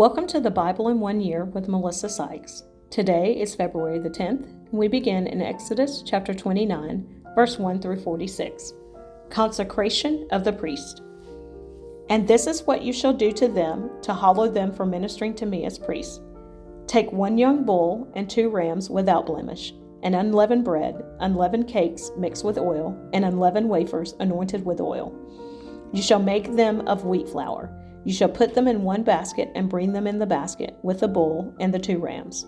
Welcome to the Bible in 1 Year with Melissa Sykes. Today is February the 10th, and we begin in Exodus chapter 29, verse 1 through 46. Consecration of the priest. And this is what you shall do to them to hallow them for ministering to me as priests. Take 1 young bull and 2 rams without blemish, and unleavened bread, unleavened cakes mixed with oil, and unleavened wafers anointed with oil. You shall make them of wheat flour. You shall put them in 1 basket and bring them in the basket with the bull and the 2 rams.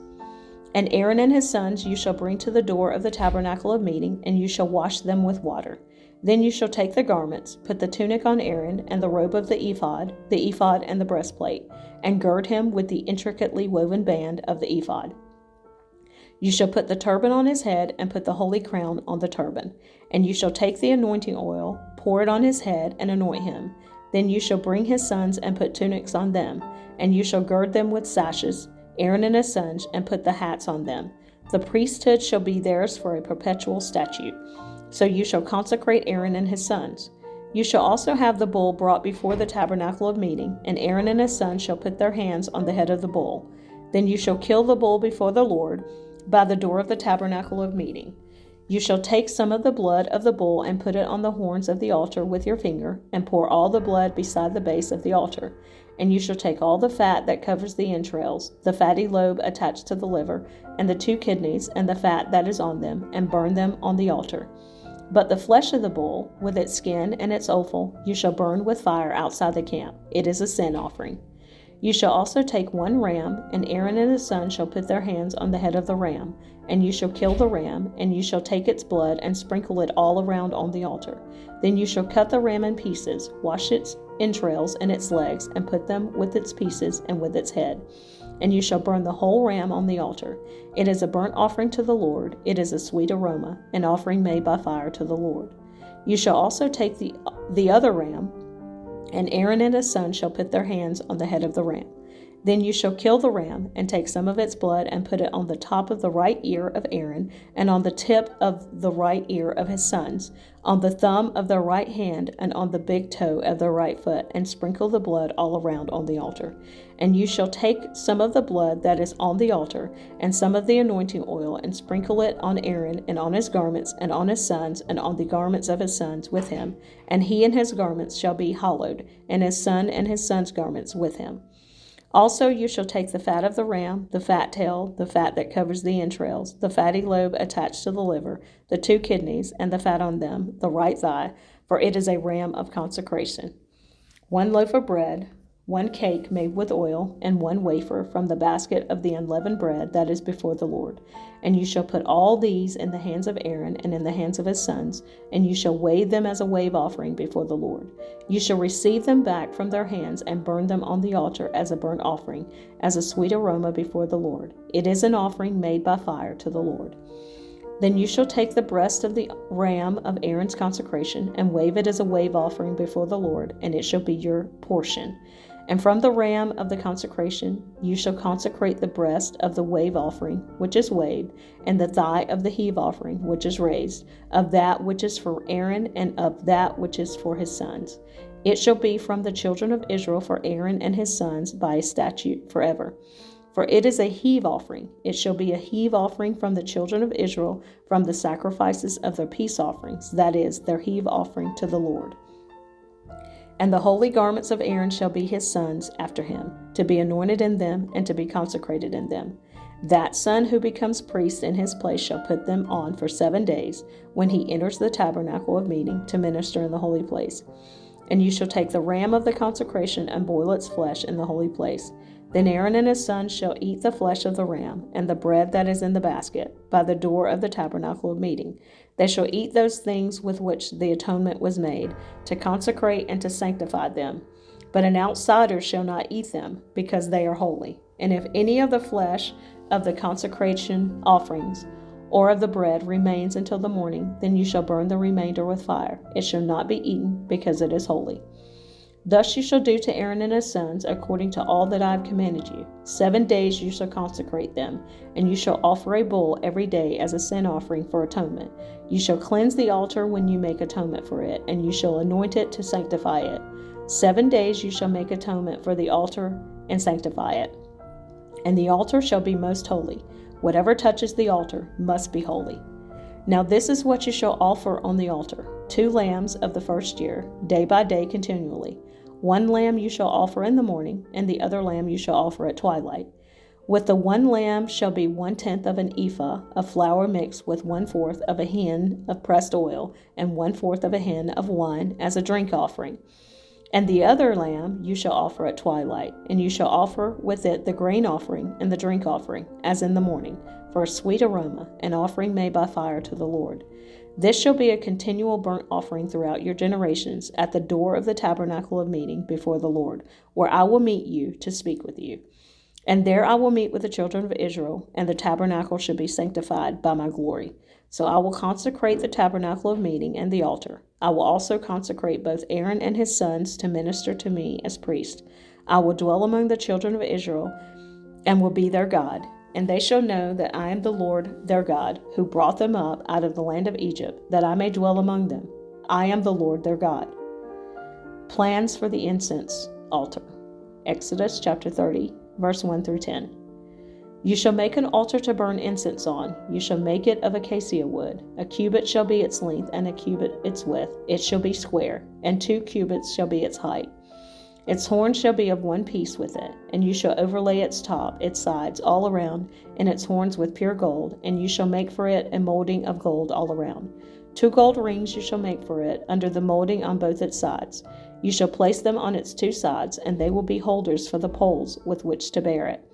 And Aaron and his sons you shall bring to the door of the tabernacle of meeting, and you shall wash them with water. Then you shall take the garments, put the tunic on Aaron, and the robe of the ephod and the breastplate, and gird him with the intricately woven band of the ephod. You shall put the turban on his head, and put the holy crown on the turban. And you shall take the anointing oil, pour it on his head, and anoint him. Then you shall bring his sons and put tunics on them, and you shall gird them with sashes, Aaron and his sons, and put the hats on them. The priesthood shall be theirs for a perpetual statute. So you shall consecrate Aaron and his sons. You shall also have the bull brought before the tabernacle of meeting, and Aaron and his sons shall put their hands on the head of the bull. Then you shall kill the bull before the Lord by the door of the tabernacle of meeting. You shall take some of the blood of the bull and put it on the horns of the altar with your finger, and pour all the blood beside the base of the altar. And you shall take all the fat that covers the entrails, the fatty lobe attached to the liver, and the 2 kidneys, and the fat that is on them, and burn them on the altar. But the flesh of the bull, with its skin and its offal, you shall burn with fire outside the camp. It is a sin offering. You shall also take 1 ram, and Aaron and his sons shall put their hands on the head of the ram. And you shall kill the ram, and you shall take its blood and sprinkle it all around on the altar. Then you shall cut the ram in pieces, wash its entrails and its legs, and put them with its pieces and with its head. And you shall burn the whole ram on the altar. It is a burnt offering to the Lord. It is a sweet aroma, an offering made by fire to the Lord. You shall also take the other ram, and Aaron and his sons shall put their hands on the head of the ram. Then you shall kill the ram, and take some of its blood, and put it on the top of the right ear of Aaron, and on the tip of the right ear of his sons, on the thumb of their right hand, and on the big toe of their right foot, and sprinkle the blood all around on the altar. And you shall take some of the blood that is on the altar, and some of the anointing oil, and sprinkle it on Aaron, and on his garments, and on his sons, and on the garments of his sons with him. And he and his garments shall be hallowed, and his son and his son's garments with him. Also you shall take the fat of the ram, the fat tail, the fat that covers the entrails, the fatty lobe attached to the liver, the 2 kidneys, and the fat on them, the right thigh, for it is a ram of consecration. 1 loaf of bread, 1 cake made with oil, and 1 wafer from the basket of the unleavened bread that is before the Lord. And you shall put all these in the hands of Aaron and in the hands of his sons, and you shall wave them as a wave offering before the Lord. You shall receive them back from their hands and burn them on the altar as a burnt offering, as a sweet aroma before the Lord. It is an offering made by fire to the Lord. Then you shall take the breast of the ram of Aaron's consecration and wave it as a wave offering before the Lord, and it shall be your portion. And from the ram of the consecration you shall consecrate the breast of the wave offering, which is waved, and the thigh of the heave offering, which is raised, of that which is for Aaron, and of that which is for his sons. It shall be from the children of Israel for Aaron and his sons by a statute forever. For it is a heave offering. It shall be a heave offering from the children of Israel from the sacrifices of their peace offerings, that is, their heave offering to the Lord. And the holy garments of Aaron shall be his sons after him, to be anointed in them and to be consecrated in them. That son who becomes priest in his place shall put them on for 7 days when he enters the tabernacle of meeting to minister in the holy place. And you shall take the ram of the consecration and boil its flesh in the holy place. Then Aaron and his sons shall eat the flesh of the ram and the bread that is in the basket by the door of the tabernacle of meeting. They shall eat those things with which the atonement was made, to consecrate and to sanctify them. But an outsider shall not eat them, because they are holy. And if any of the flesh of the consecration offerings or of the bread remains until the morning, then you shall burn the remainder with fire. It shall not be eaten, because it is holy. Thus you shall do to Aaron and his sons according to all that I have commanded you. 7 days you shall consecrate them, and you shall offer a bull every day as a sin offering for atonement. You shall cleanse the altar when you make atonement for it, and you shall anoint it to sanctify it. 7 days you shall make atonement for the altar and sanctify it. And the altar shall be most holy. Whatever touches the altar must be holy. Now this is what you shall offer on the altar: 2 lambs of the first year, day by day continually. 1 lamb you shall offer in the morning, and the other lamb you shall offer at twilight. With the 1 lamb shall be 1/10 of an ephah of flour mixed with 1/4 of a hin of pressed oil, and 1/4 of a hin of wine as a drink offering. And the other lamb you shall offer at twilight, and you shall offer with it the grain offering and the drink offering, as in the morning, for a sweet aroma, an offering made by fire to the Lord. This shall be a continual burnt offering throughout your generations at the door of the tabernacle of meeting before the Lord, where I will meet you to speak with you. And there I will meet with the children of Israel, and the tabernacle shall be sanctified by my glory. So I will consecrate the tabernacle of meeting and the altar. I will also consecrate both Aaron and his sons to minister to me as priests. I will dwell among the children of Israel and will be their God. And they shall know that I am the Lord their God, who brought them up out of the land of Egypt, that I may dwell among them. I am the Lord their God. Plans for the incense altar. Exodus chapter 30, verse 1 through 10. You shall make an altar to burn incense on. You shall make it of acacia wood. A cubit shall be its length, and a cubit its width. It shall be square, and 2 cubits shall be its height. Its horn shall be of one piece with it, and you shall overlay its top, its sides, all around, and its horns with pure gold, and you shall make for it a molding of gold all around. 2 gold rings you shall make for it, under the molding on both its sides. You shall place them on its 2 sides, and they will be holders for the poles with which to bear it.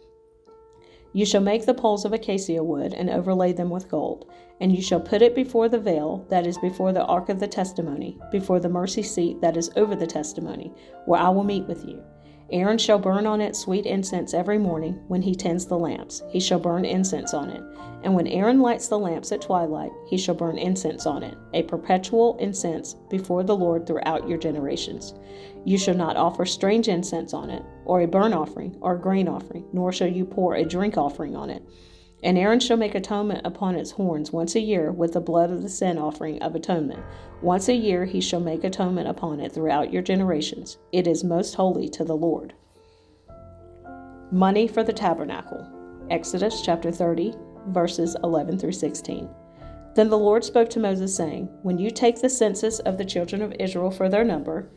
You shall make the poles of acacia wood, and overlay them with gold. And you shall put it before the veil that is before the ark of the testimony, before the mercy seat that is over the testimony, where I will meet with you. Aaron shall burn on it sweet incense every morning when he tends the lamps. He shall burn incense on it. And when Aaron lights the lamps at twilight, he shall burn incense on it, a perpetual incense before the Lord throughout your generations. You shall not offer strange incense on it, or a burnt offering, or a grain offering, nor shall you pour a drink offering on it. And Aaron shall make atonement upon its horns once a year with the blood of the sin offering of atonement. Once a year he shall make atonement upon it throughout your generations. It is most holy to the Lord. Money for the tabernacle. Exodus chapter 30, verses 11 through 16. Then the Lord spoke to Moses, saying, When you take the census of the children of Israel for their number,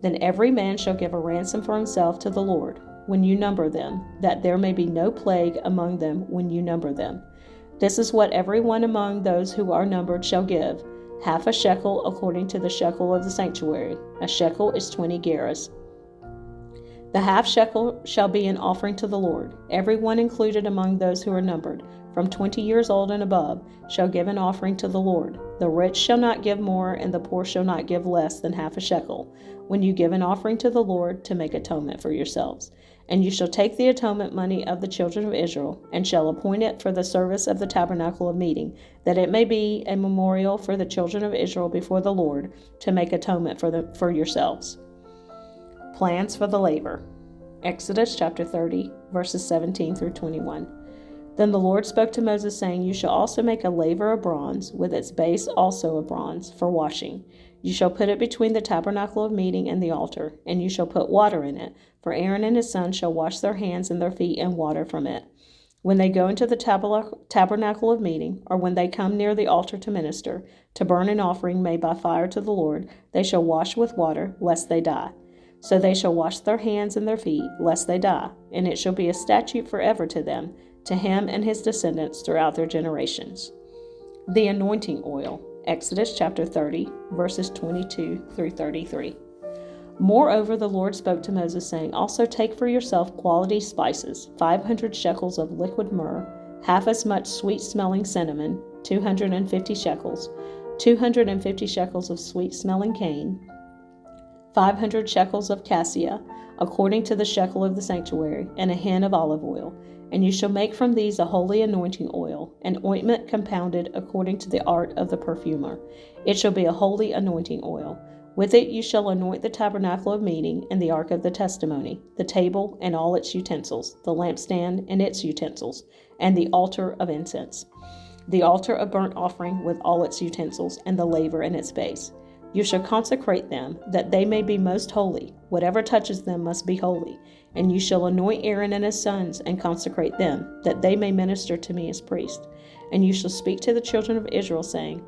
then every man shall give a ransom for himself to the Lord when you number them, that there may be no plague among them when you number them. This is what every one among those who are numbered shall give, half a shekel according to the shekel of the sanctuary. A shekel is 20 gerahs. The half shekel shall be an offering to the Lord. Every one included among those who are numbered, from 20 years old and above, shall give an offering to the Lord. The rich shall not give more, and the poor shall not give less than half a shekel, when you give an offering to the Lord to make atonement for yourselves. And you shall take the atonement money of the children of Israel, and shall appoint it for the service of the tabernacle of meeting, that it may be a memorial for the children of Israel before the Lord, to make atonement for yourselves. Plans for the laver. Exodus chapter 30, verses 17 through 21. Then the Lord spoke to Moses, saying, You shall also make a laver of bronze, with its base also of bronze, for washing. You shall put it between the tabernacle of meeting and the altar, and you shall put water in it, for Aaron and his sons shall wash their hands and their feet in water from it. When they go into the tabernacle of meeting, or when they come near the altar to minister, to burn an offering made by fire to the Lord, they shall wash with water, lest they die. So they shall wash their hands and their feet, lest they die, and it shall be a statute forever to them, to him and his descendants throughout their generations. The anointing oil. Exodus chapter 30, verses 22 through 33. Moreover, the Lord spoke to Moses, saying, Also take for yourself quality spices, 500 shekels of liquid myrrh, half as much sweet-smelling cinnamon, 250 shekels, 250 shekels of sweet-smelling cane, 500 shekels of cassia, according to the shekel of the sanctuary, and a hin of olive oil. And you shall make from these a holy anointing oil, an ointment compounded according to the art of the perfumer. It shall be a holy anointing oil. With it you shall anoint the tabernacle of meeting and the ark of the testimony, the table and all its utensils, the lampstand and its utensils, and the altar of incense, the altar of burnt offering with all its utensils, and the laver and its base. You shall consecrate them, that they may be most holy. Whatever touches them must be holy. And you shall anoint Aaron and his sons, and consecrate them, that they may minister to me as priests. And you shall speak to the children of Israel, saying,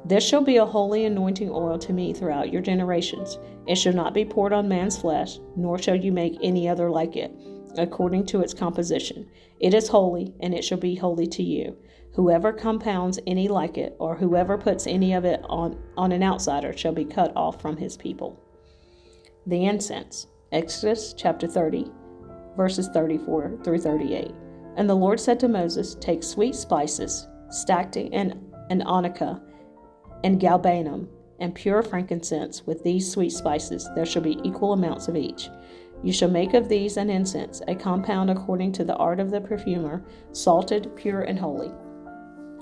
This shall be a holy anointing oil to me throughout your generations. It shall not be poured on man's flesh, nor shall you make any other like it, according to its composition. It is holy, and it shall be holy to you. Whoever compounds any like it, or whoever puts any of it on an outsider, shall be cut off from his people. The incense. Exodus chapter 30, verses 34 through 38. And the Lord said to Moses, Take sweet spices, stacte and onycha, and galbanum, and pure frankincense. With these sweet spices there shall be equal amounts of each. You shall make of these an incense, a compound according to the art of the perfumer, salted, pure, and holy.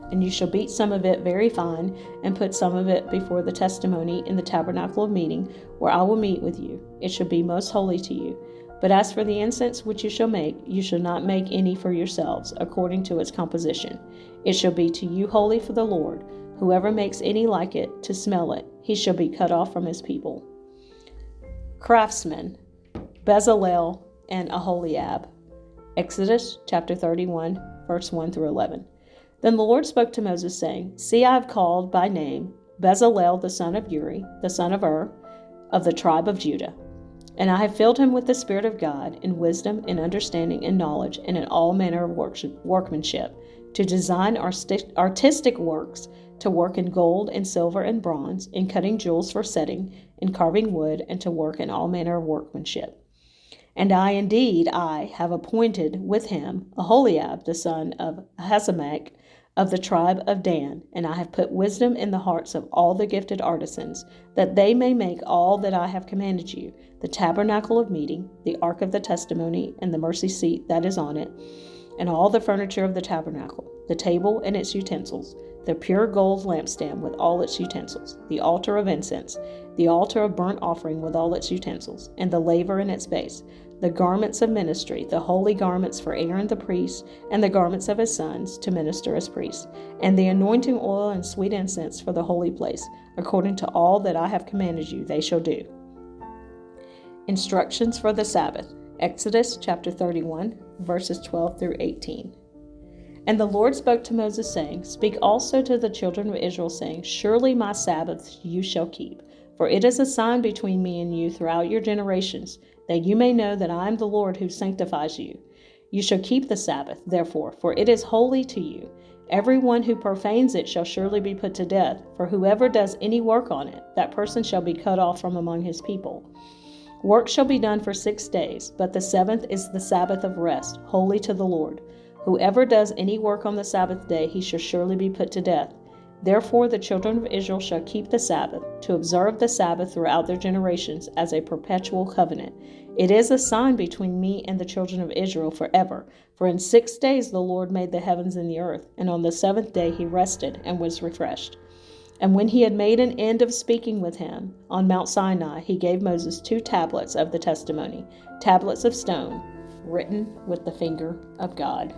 And you shall beat some of it very fine, and put some of it before the testimony in the tabernacle of meeting, where I will meet with you. It shall be most holy to you. But as for the incense which you shall make, you shall not make any for yourselves, according to its composition. It shall be to you holy for the Lord. Whoever makes any like it, to smell it, he shall be cut off from his people. Craftsmen, Bezalel and Aholiab. Exodus chapter 31, verse 1 through 11. Then the Lord spoke to Moses, saying, See, I have called by name Bezalel the son of Uri, the son of Ur, of the tribe of Judah. And I have filled him with the Spirit of God, in wisdom, in understanding, in knowledge, and in all manner of workmanship, to design artistic works, to work in gold and silver and bronze, in cutting jewels for setting, in carving wood, and to work in all manner of workmanship. And I have appointed with him Aholiab the son of Ahisamach, of the tribe of Dan, and I have put wisdom in the hearts of all the gifted artisans, that they may make all that I have commanded you, the tabernacle of meeting, the ark of the testimony, and the mercy seat that is on it, and all the furniture of the tabernacle, the table and its utensils, the pure gold lampstand with all its utensils, the altar of incense, the altar of burnt offering with all its utensils, and the laver in its base, the garments of ministry, the holy garments for Aaron the priest, and the garments of his sons to minister as priests, and the anointing oil and sweet incense for the holy place, according to all that I have commanded you, they shall do. Instructions for the Sabbath. Exodus chapter 31, verses 12 through 18. And the Lord spoke to Moses, saying, Speak also to the children of Israel, saying, Surely my Sabbaths you shall keep, for it is a sign between me and you throughout your generations, that you may know that I am the Lord who sanctifies you. You shall keep the Sabbath, therefore, for it is holy to you. Everyone who profanes it shall surely be put to death, for whoever does any work on it, that person shall be cut off from among his people. Work shall be done for 6 days, but the seventh is the Sabbath of rest, holy to the Lord. Whoever does any work on the Sabbath day, he shall surely be put to death. Therefore the children of Israel shall keep the Sabbath, to observe the Sabbath throughout their generations as a perpetual covenant. It is a sign between me and the children of Israel forever. For in 6 days the Lord made the heavens and the earth, and on the seventh day he rested and was refreshed. And when he had made an end of speaking with him on Mount Sinai, he gave Moses 2 tablets of the testimony, tablets of stone, written with the finger of God.